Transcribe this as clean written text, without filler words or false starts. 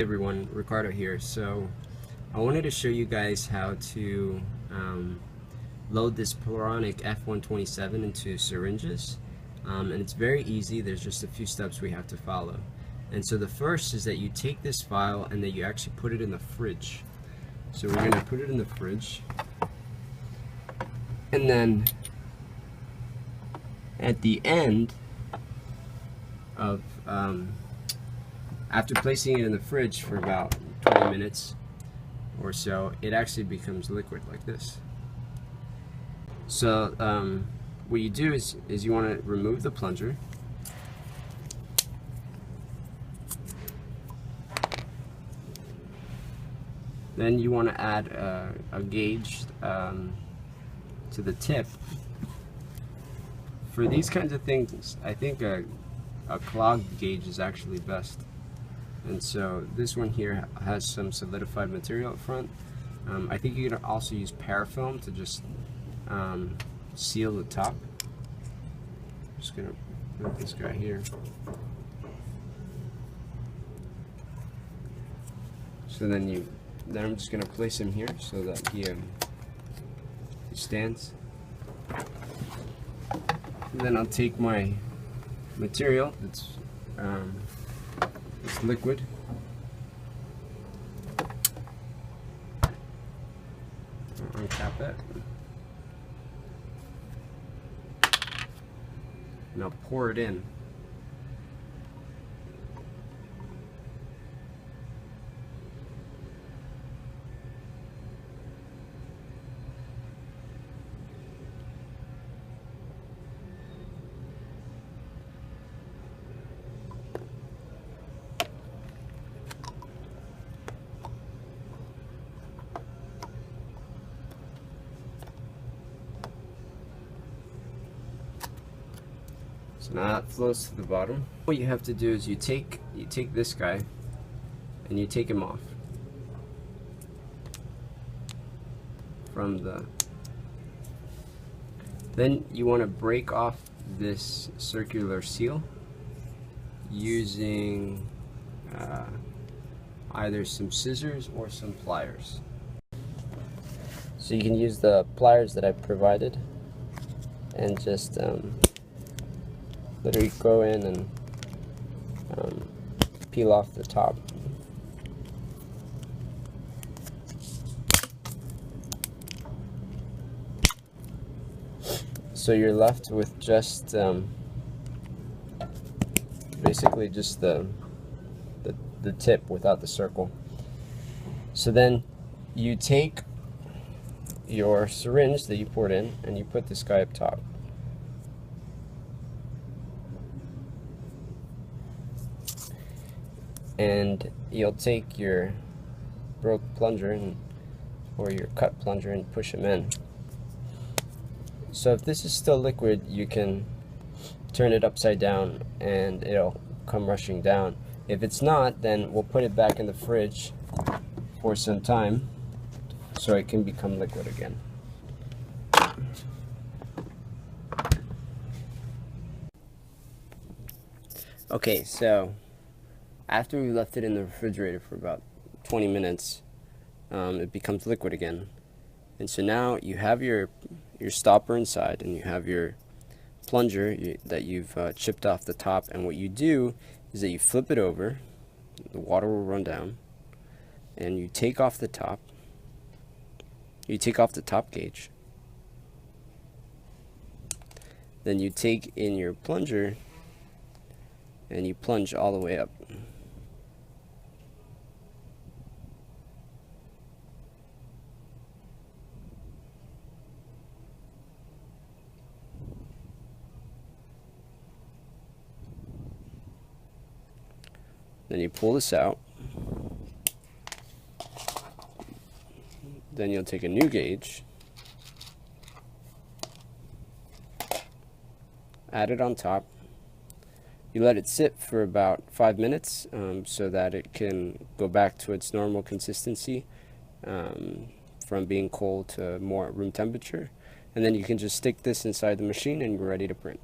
Hey everyone, Ricardo here. So I wanted to show you guys how to load this LoadingPluronicF127 into syringes, and it's very easy. There's just a few steps we have to follow. And so the first is that you take this file and that you actually put it in the fridge. So we're going to put it in the fridge, and then at the end of after placing it in the fridge for about 20 minutes or so, it actually becomes liquid like this. So what you do is you want to remove the plunger. Then you want to add a gauge to the tip. For these kinds of things, I think a clogged gauge is actually best. And so this one here has some solidified material up front. I think you can also use parafilm to just seal the top. I'm just gonna put this guy here. So then I'm just gonna place him here so that he stands. And then I'll take my material that's it's liquid. I'll uncap it. And I'll pour it in. So now it flows to the bottom. What you have to do is you take this guy and you take him off from the. Then you want to break off this circular seal using either some scissors or some pliers. So you can use the pliers that I provided and just literally go in and peel off the top. So you're left with just basically just the tip without the circle. So then you take your syringe that you poured in and you put this guy up top. And you'll take your broke plunger or your cut plunger and push them in. So if this is still liquid, you can turn it upside down and it'll come rushing down. If it's not, then we'll put it back in the fridge for some time so it can become liquid again. Okay, so after we left it in the refrigerator for about 20 minutes, it becomes liquid again. And so now you have your stopper inside and you have your plunger that you've chipped off the top. And what you do is that you flip it over, the water will run down, and you take off the top. You take off the top gauge. Then you take in your plunger and you plunge all the way up. Then you pull this out. Then you'll take a new gauge, add it on top. You let it sit for about 5 minutes so that it can go back to its normal consistency from being cold to more room temperature. And then you can just stick this inside the machine and you're ready to print.